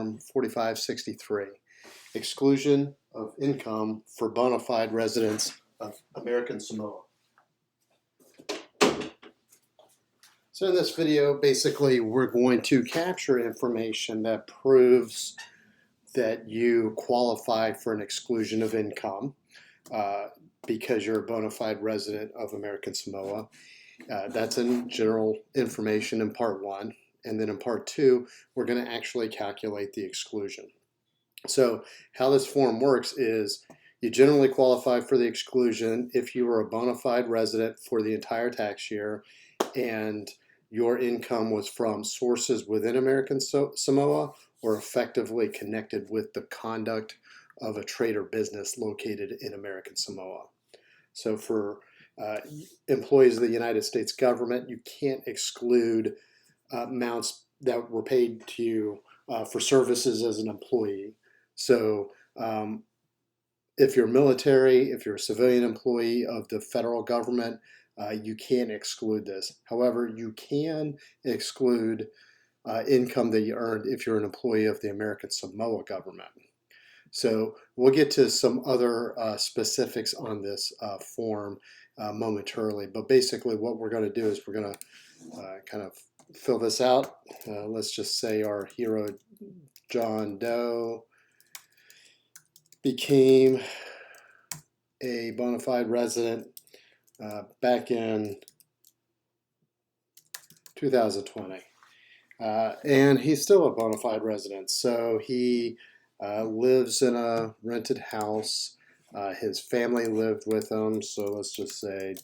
Form 4563, Exclusion of Income for Bona Fide Residents of American Samoa. So in this video, basically, we're going to capture information that proves that you qualify for an exclusion of income because you're a bona fide resident of American Samoa. That's in general information in part one. And then in part two, we're going to actually calculate the exclusion. So how this form works is you generally qualify for the exclusion if you were a bona fide resident for the entire tax year and your income was from sources within American Samoa or effectively connected with the conduct of a trade or business located in American Samoa. So for employees of the United States government, you can't exclude amounts that were paid to you for services as an employee. So if you're military, if you're a civilian employee of the federal government, you can't exclude this. However, you can exclude income that you earned if you're an employee of the American Samoa government. So we'll get to some other specifics on this form momentarily, but basically what we're going to do is we're going to kind of fill this out. Let's just say our hero John Doe became a bona fide resident back in 2020. And he's still a bona fide resident. So he lives in a rented house. His family lived with him. So let's just say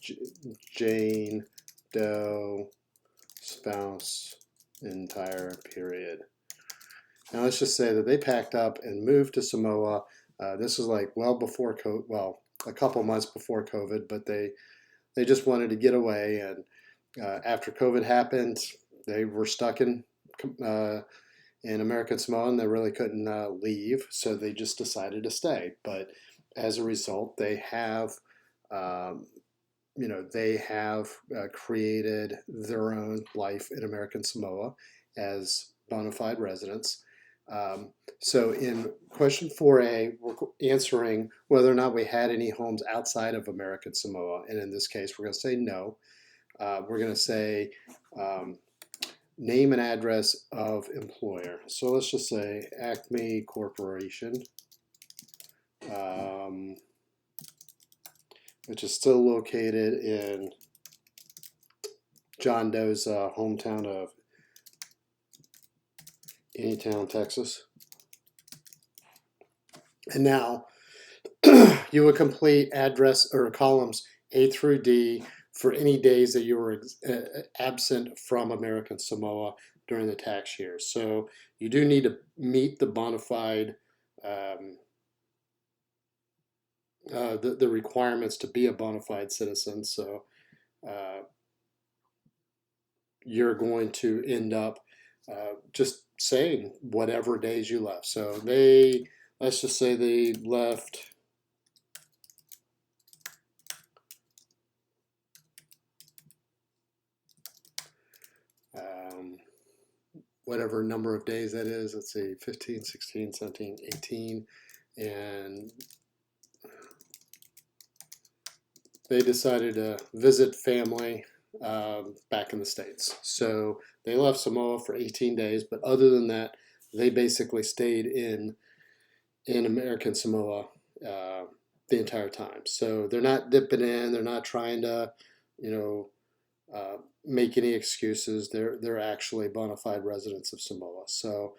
Jane Doe, spouse, entire period. Now let's just say that they packed up and moved to Samoa. This was like well before COVID, well, a couple months before COVID, but they just wanted to get away. And after COVID happened, they were stuck in American Samoa and they really couldn't leave. So they just decided to stay. But as a result, they have, created their own life in American Samoa as bona fide residents. So in question 4A, we're answering whether or not we had any homes outside of American Samoa. And in this case, we're going to say no. We're going to say name and address of employer. So let's just say Acme Corporation, which is still located in John Doe's hometown of Anytown, Texas. And now you would complete address or columns A through D for any days that you were absent from American Samoa during the tax year. So you do need to meet the bona fide, the requirements to be a bona fide citizen. So you're going to end up just saying whatever days you left. So let's just say they left whatever number of days that is. Let's say 15, 16, 17, 18, and they decided to visit family back in the States. So they left Samoa for 18 days, but other than that, they basically stayed in American Samoa the entire time. So they're not dipping in, they're not trying to, make any excuses. They're actually bona fide residents of Samoa. So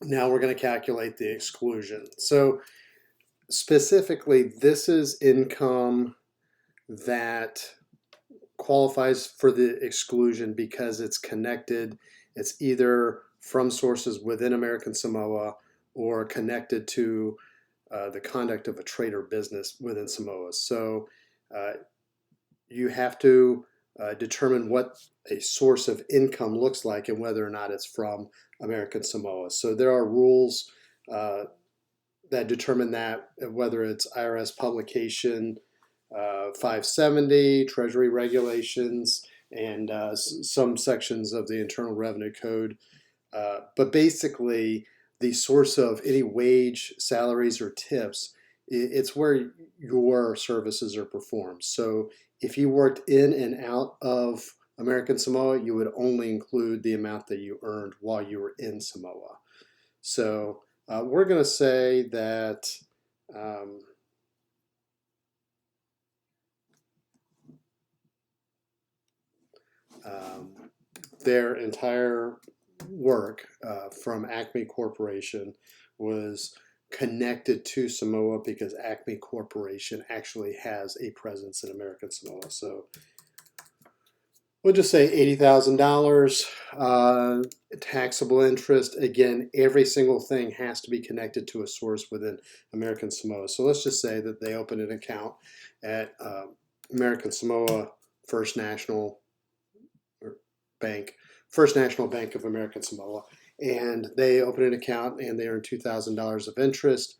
now we're going to calculate the exclusion. So specifically, this is income that qualifies for the exclusion because it's connected. It's either from sources within American Samoa or connected to the conduct of a trade or business within Samoa. So you have to determine what a source of income looks like and whether or not it's from American Samoa. So there are rules that determine that, whether it's IRS publication 570, Treasury regulations, and some sections of the Internal Revenue Code But basically, the source of any wage, salaries, or tips, it's where your services are performed. So if you worked in and out of American Samoa, you would only include the amount that you earned while you were in Samoa. So we're going to say that um, um, their entire work from Acme Corporation was connected to Samoa because Acme Corporation actually has a presence in American Samoa. So we'll just say $80,000 taxable interest. Again, every single thing has to be connected to a source within American Samoa. So let's just say that they open an account at American Samoa First National Bank, First National Bank of American Samoa, and they open an account and they earn $2,000 of interest.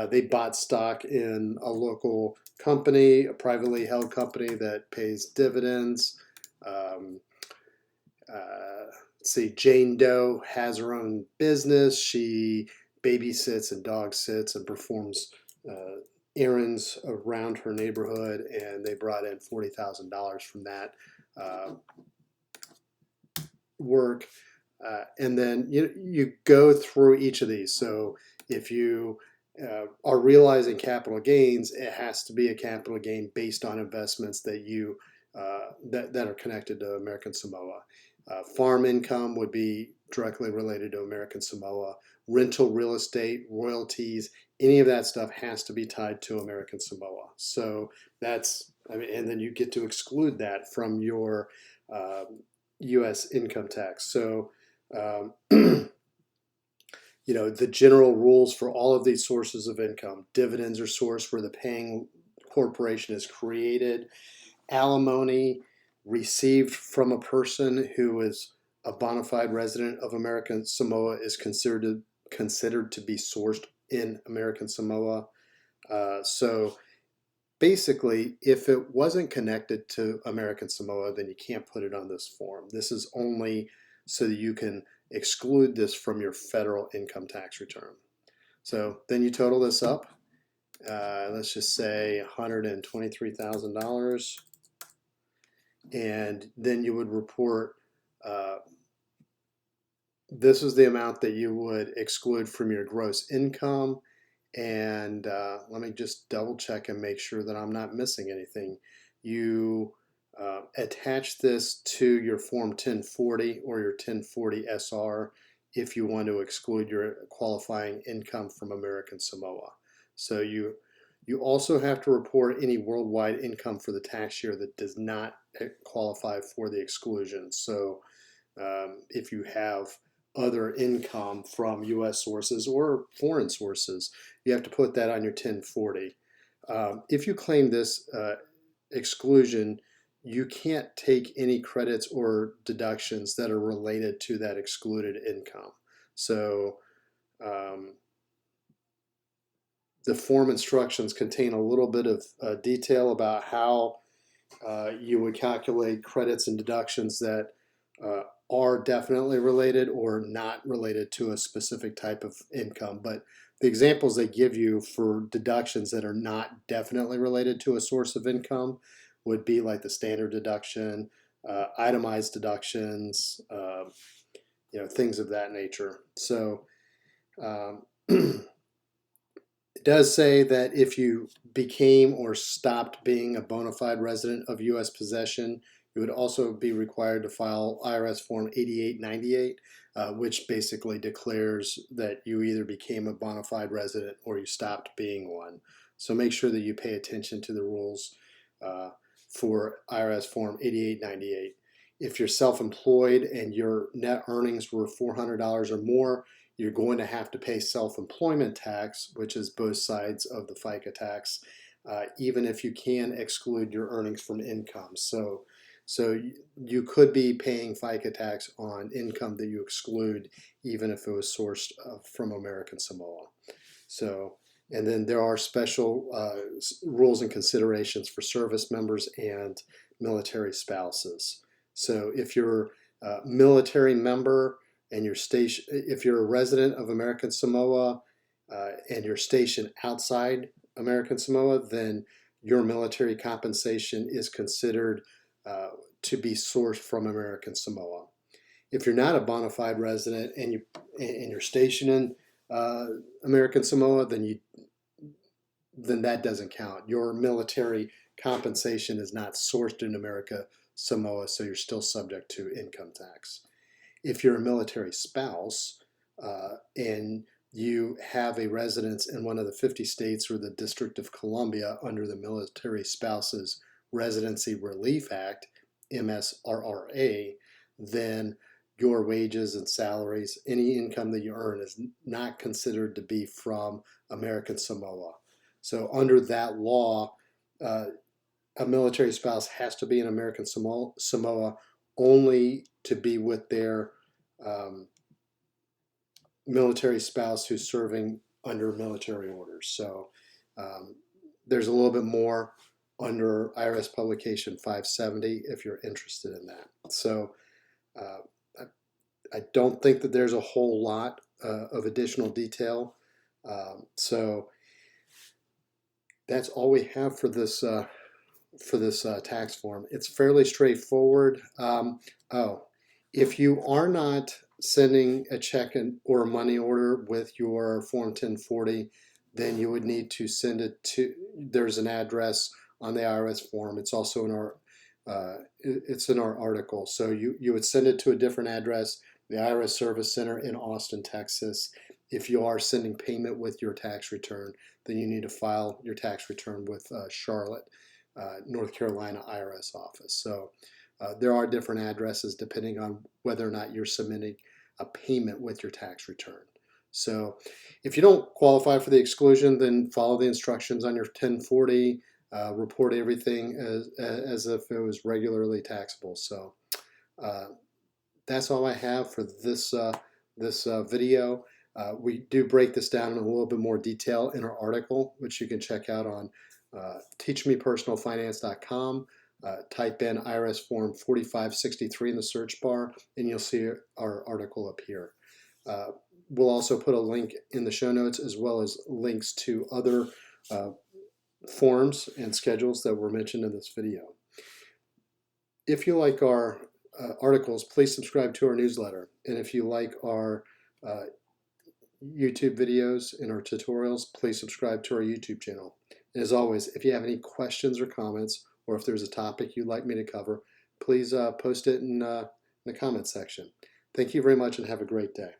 They bought stock in a local company, a privately held company that pays dividends. Um, let's see, Jane Doe has her own business. She babysits and dog sits and performs errands around her neighborhood, and they brought in $40,000 from that work. And then you go through each of these. So if you are realizing capital gains, it has to be a capital gain based on investments that you that are connected to American Samoa. Farm income would be directly related to American Samoa. Rental real estate, royalties, any of that stuff has to be tied to American Samoa. So that's, I mean, and then you get to exclude that from your U.S. income tax. So, you know, the general rules for all of these sources of income: dividends are sourced where the paying corporation is created. Alimony received from a person who is a bona fide resident of American Samoa is considered to be sourced in American Samoa. So basically, if it wasn't connected to American Samoa, then you can't put it on this form. This is only so that you can exclude this from your federal income tax return. So then you total this up. Let's just say $123,000. And then you would report this is the amount that you would exclude from your gross income. And let me just double check and make sure that I'm not missing anything. You attach this to your Form 1040 or your 1040 SR if you want to exclude your qualifying income from American Samoa. So you also have to report any worldwide income for the tax year that does not qualify for the exclusion. So if you have other income from U.S. sources or foreign sources, you have to put that on your 1040. If you claim this exclusion, you can't take any credits or deductions that are related to that excluded income. So the form instructions contain a little bit of detail about how you would calculate credits and deductions that are definitely related or not related to a specific type of income. But the examples they give you for deductions that are not definitely related to a source of income would be like the standard deduction, itemized deductions, you know, things of that nature. So it does say that if you became or stopped being a bona fide resident of U.S. possession, you would also be required to file IRS Form 8898, which basically declares that you either became a bona fide resident or you stopped being one. So make sure that you pay attention to the rules for IRS Form 8898. If you're self-employed and your net earnings were $400 or more, you're going to have to pay self-employment tax, which is both sides of the FICA tax, even if you can exclude your earnings from income. So you could be paying FICA tax on income that you exclude, even if it was sourced from American Samoa. So, and then there are special rules and considerations for service members and military spouses. So if you're a military member, and you're stationed, if you're a resident of American Samoa and you're stationed outside American Samoa, then your military compensation is considered to be sourced from American Samoa. If you're not a bona fide resident and you're stationed in American Samoa, then that doesn't count. Your military compensation is not sourced in America Samoa, so you're still subject to income tax. If you're a military spouse and you have a residence in one of the 50 states or the District of Columbia under the Military Spouses Residency Relief Act, MSRRA, then your wages and salaries, any income that you earn, is not considered to be from American Samoa. So under that law, a military spouse has to be in American Samoa only to be with their military spouse who's serving under military orders. So there's a little bit more under IRS Publication 570 if you're interested in that. So I don't think that there's a whole lot of additional detail. So that's all we have for this tax form. It's fairly straightforward. If you are not sending a check or a money order with your Form 1040, then you would need to send it to, there's an address on the IRS form. It's also in our article. So you would send it to a different address, the IRS Service Center in Austin, Texas. If you are sending payment with your tax return, then you need to file your tax return with Charlotte, North Carolina IRS office. So there are different addresses depending on whether or not you're submitting a payment with your tax return. So if you don't qualify for the exclusion, then follow the instructions on your 1040, report everything as if it was regularly taxable. So that's all I have for this video. We do break this down in a little bit more detail in our article, which you can check out on teachmepersonalfinance.com. Type in IRS Form 4563 in the search bar, and you'll see our article up here. We'll also put a link in the show notes, as well as links to other forms and schedules that were mentioned in this video. If you like our articles, please subscribe to our newsletter. And if you like our YouTube videos and our tutorials, please subscribe to our YouTube channel. And as always, if you have any questions or comments, or if there's a topic you'd like me to cover, please post it in the comments section. Thank you very much and have a great day.